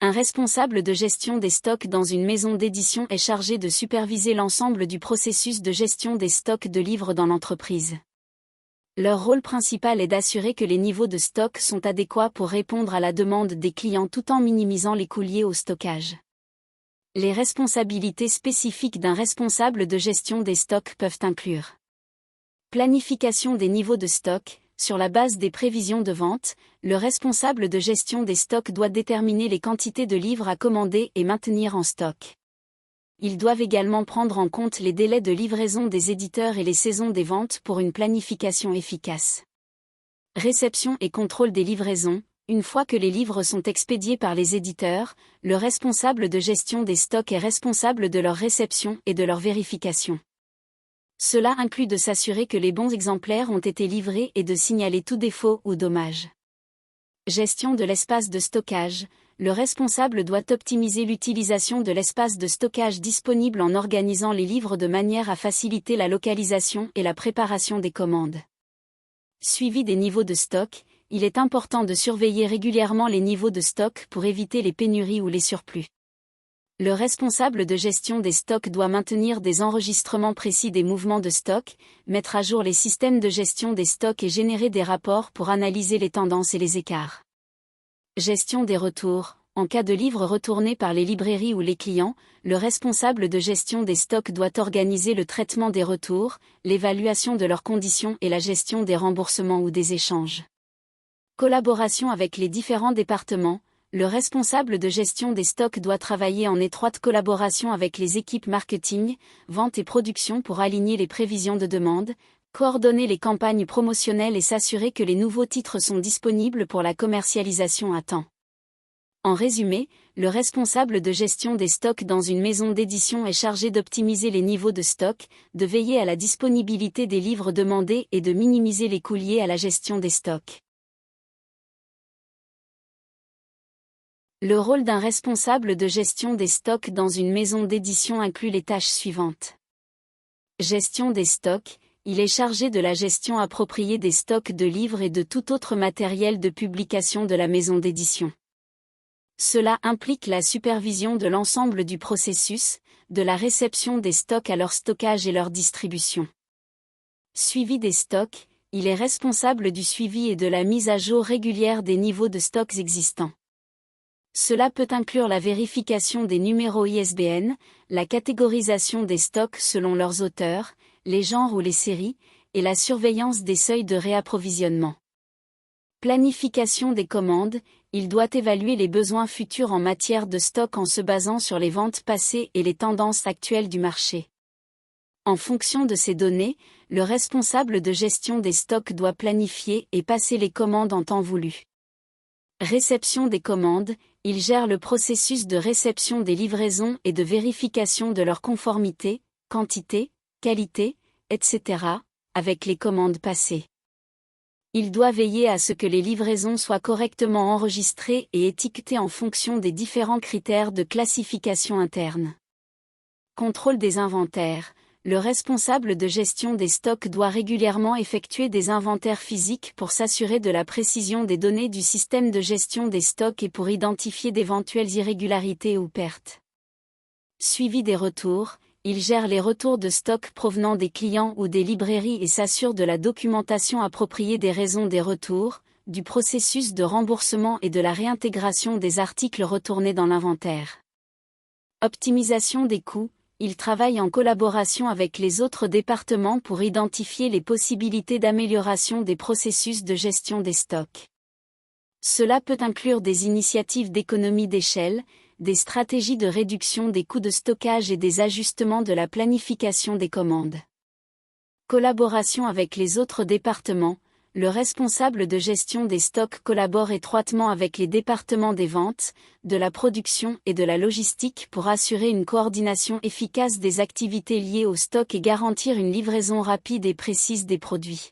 Un responsable de gestion des stocks dans une maison d'édition est chargé de superviser l'ensemble du processus de gestion des stocks de livres dans l'entreprise. Leur rôle principal est d'assurer que les niveaux de stock sont adéquats pour répondre à la demande des clients tout en minimisant les coûts liés au stockage. Les responsabilités spécifiques d'un responsable de gestion des stocks peuvent inclure planification des niveaux de stock. Sur la base des prévisions de vente, le responsable de gestion des stocks doit déterminer les quantités de livres à commander et maintenir en stock. Ils doivent également prendre en compte les délais de livraison des éditeurs et les saisons des ventes pour une planification efficace. Réception et contrôle des livraisons. Une fois que les livres sont expédiés par les éditeurs, le responsable de gestion des stocks est responsable de leur réception et de leur vérification. Cela inclut de s'assurer que les bons exemplaires ont été livrés et de signaler tout défaut ou dommage. Gestion de l'espace de stockage. Le responsable doit optimiser l'utilisation de l'espace de stockage disponible en organisant les livres de manière à faciliter la localisation et la préparation des commandes. Suivi des niveaux de stock. Il est important de surveiller régulièrement les niveaux de stock pour éviter les pénuries ou les surplus. Le responsable de gestion des stocks doit maintenir des enregistrements précis des mouvements de stock, mettre à jour les systèmes de gestion des stocks et générer des rapports pour analyser les tendances et les écarts. Gestion des retours. En cas de livres retournés par les librairies ou les clients, le responsable de gestion des stocks doit organiser le traitement des retours, l'évaluation de leurs conditions et la gestion des remboursements ou des échanges. Collaboration avec les différents départements. Le responsable de gestion des stocks doit travailler en étroite collaboration avec les équipes marketing, vente et production pour aligner les prévisions de demande, coordonner les campagnes promotionnelles et s'assurer que les nouveaux titres sont disponibles pour la commercialisation à temps. En résumé, le responsable de gestion des stocks dans une maison d'édition est chargé d'optimiser les niveaux de stock, de veiller à la disponibilité des livres demandés et de minimiser les coûts liés à la gestion des stocks. Le rôle d'un responsable de gestion des stocks dans une maison d'édition inclut les tâches suivantes. Gestion des stocks. Il est chargé de la gestion appropriée des stocks de livres et de tout autre matériel de publication de la maison d'édition. Cela implique la supervision de l'ensemble du processus, de la réception des stocks à leur stockage et leur distribution. Suivi des stocks. Il est responsable du suivi et de la mise à jour régulière des niveaux de stocks existants. Cela peut inclure la vérification des numéros ISBN, la catégorisation des stocks selon leurs auteurs, les genres ou les séries, et la surveillance des seuils de réapprovisionnement. Planification des commandes. Il doit évaluer les besoins futurs en matière de stock en se basant sur les ventes passées et les tendances actuelles du marché. En fonction de ces données, le responsable de gestion des stocks doit planifier et passer les commandes en temps voulu. Réception des commandes. Il gère le processus de réception des livraisons et de vérification de leur conformité, quantité, qualité, etc., avec les commandes passées. Il doit veiller à ce que les livraisons soient correctement enregistrées et étiquetées en fonction des différents critères de classification interne. Contrôle des inventaires. Le responsable de gestion des stocks doit régulièrement effectuer des inventaires physiques pour s'assurer de la précision des données du système de gestion des stocks et pour identifier d'éventuelles irrégularités ou pertes. Suivi des retours. Il gère les retours de stock provenant des clients ou des librairies et s'assure de la documentation appropriée des raisons des retours, du processus de remboursement et de la réintégration des articles retournés dans l'inventaire. Optimisation des coûts. Il travaille en collaboration avec les autres départements pour identifier les possibilités d'amélioration des processus de gestion des stocks. Cela peut inclure des initiatives d'économie d'échelle, des stratégies de réduction des coûts de stockage et des ajustements de la planification des commandes. Collaboration avec les autres départements. Le responsable de gestion des stocks collabore étroitement avec les départements des ventes, de la production et de la logistique pour assurer une coordination efficace des activités liées au stock et garantir une livraison rapide et précise des produits.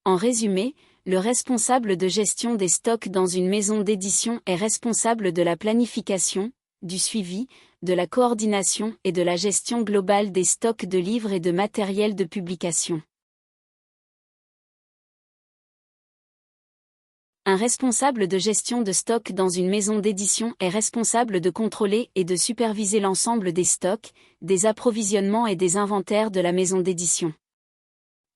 En résumé, le responsable de gestion des stocks dans une maison d'édition est responsable de la planification, du suivi, de la coordination et de la gestion globale des stocks de livres et de matériel de publication. Un responsable de gestion de stock dans une maison d'édition est responsable de contrôler et de superviser l'ensemble des stocks, des approvisionnements et des inventaires de la maison d'édition.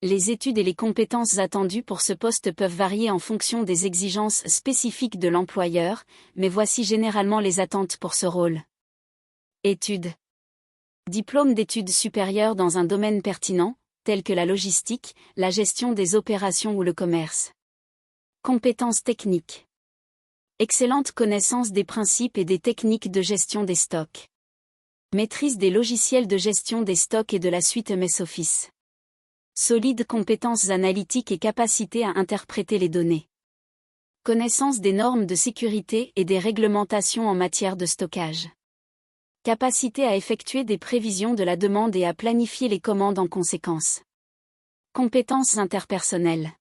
Les études et les compétences attendues pour ce poste peuvent varier en fonction des exigences spécifiques de l'employeur, mais voici généralement les attentes pour ce rôle. Études. Diplôme d'études supérieures dans un domaine pertinent, tel que la logistique, la gestion des opérations ou le commerce. Compétences techniques. Excellente connaissance des principes et des techniques de gestion des stocks. Maîtrise des logiciels de gestion des stocks et de la suite MS Office. Solides compétences analytiques et capacité à interpréter les données. Connaissance des normes de sécurité et des réglementations en matière de stockage. Capacité à effectuer des prévisions de la demande et à planifier les commandes en conséquence. Compétences interpersonnelles.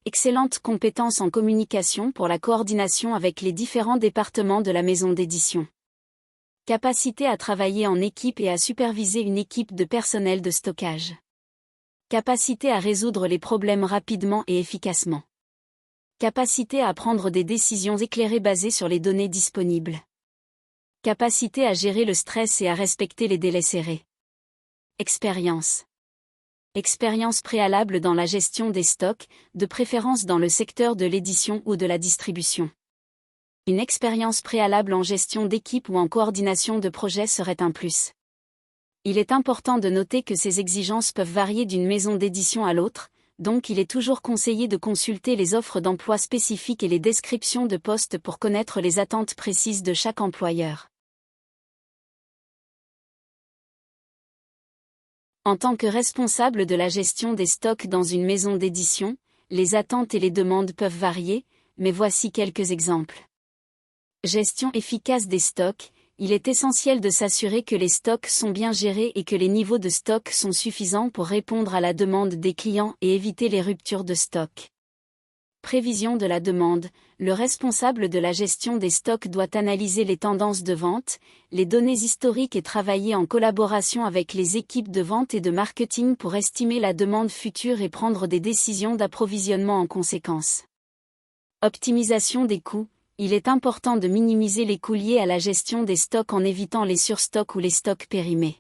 Excellentes compétences en communication pour la coordination avec les différents départements de la maison d'édition. Capacité à travailler en équipe et à superviser une équipe de personnel de stockage. Capacité à résoudre les problèmes rapidement et efficacement. Capacité à prendre des décisions éclairées basées sur les données disponibles. Capacité à gérer le stress et à respecter les délais serrés. Expérience. Expérience préalable dans la gestion des stocks, de préférence dans le secteur de l'édition ou de la distribution. Une expérience préalable en gestion d'équipe ou en coordination de projet serait un plus. Il est important de noter que ces exigences peuvent varier d'une maison d'édition à l'autre, donc il est toujours conseillé de consulter les offres d'emploi spécifiques et les descriptions de postes pour connaître les attentes précises de chaque employeur. En tant que responsable de la gestion des stocks dans une maison d'édition, les attentes et les demandes peuvent varier, mais voici quelques exemples. Gestion efficace des stocks. Il est essentiel de s'assurer que les stocks sont bien gérés et que les niveaux de stock sont suffisants pour répondre à la demande des clients et éviter les ruptures de stock. Prévision de la demande. Le responsable de la gestion des stocks doit analyser les tendances de vente, les données historiques et travailler en collaboration avec les équipes de vente et de marketing pour estimer la demande future et prendre des décisions d'approvisionnement en conséquence. Optimisation des coûts. Il est important de minimiser les coûts liés à la gestion des stocks en évitant les surstocks ou les stocks périmés.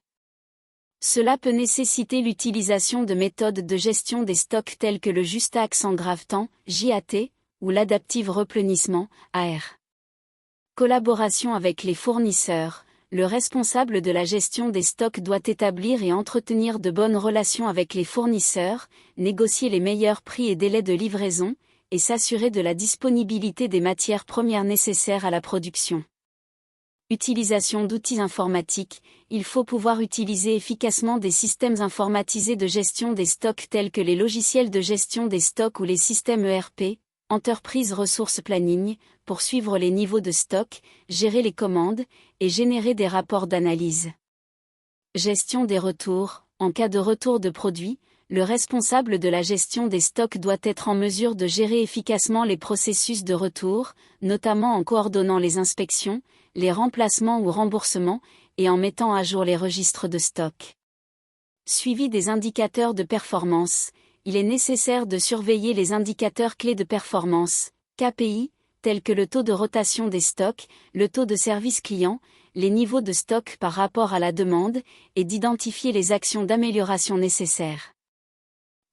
Cela peut nécessiter l'utilisation de méthodes de gestion des stocks telles que le juste axe en grave-temps, JAT, ou l'adaptive replenissement, AR. Collaboration avec les fournisseurs. Le responsable de la gestion des stocks doit établir et entretenir de bonnes relations avec les fournisseurs, négocier les meilleurs prix et délais de livraison, et s'assurer de la disponibilité des matières premières nécessaires à la production. Utilisation d'outils informatiques. Il faut pouvoir utiliser efficacement des systèmes informatisés de gestion des stocks tels que les logiciels de gestion des stocks ou les systèmes ERP, Enterprise Resource Planning, pour suivre les niveaux de stock, gérer les commandes, et générer des rapports d'analyse. Gestion des retours. En cas de retour de produits, le responsable de la gestion des stocks doit être en mesure de gérer efficacement les processus de retour, notamment en coordonnant les inspections, les remplacements ou remboursements, et en mettant à jour les registres de stock. Suivi des indicateurs de performance. Il est nécessaire de surveiller les indicateurs clés de performance, KPI, tels que le taux de rotation des stocks, le taux de service client, les niveaux de stock par rapport à la demande, et d'identifier les actions d'amélioration nécessaires.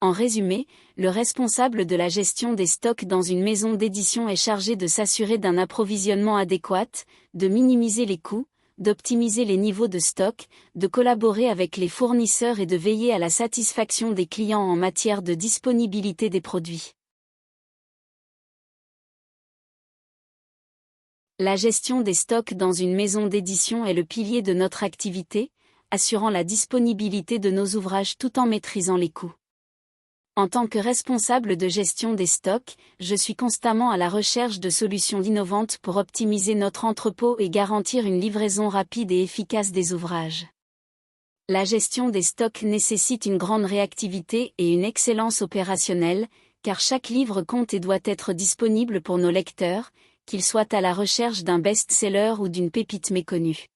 En résumé, le responsable de la gestion des stocks dans une maison d'édition est chargé de s'assurer d'un approvisionnement adéquat, de minimiser les coûts, d'optimiser les niveaux de stock, de collaborer avec les fournisseurs et de veiller à la satisfaction des clients en matière de disponibilité des produits. La gestion des stocks dans une maison d'édition est le pilier de notre activité, assurant la disponibilité de nos ouvrages tout en maîtrisant les coûts. En tant que responsable de gestion des stocks, je suis constamment à la recherche de solutions innovantes pour optimiser notre entrepôt et garantir une livraison rapide et efficace des ouvrages. La gestion des stocks nécessite une grande réactivité et une excellence opérationnelle, car chaque livre compte et doit être disponible pour nos lecteurs, qu'ils soient à la recherche d'un best-seller ou d'une pépite méconnue.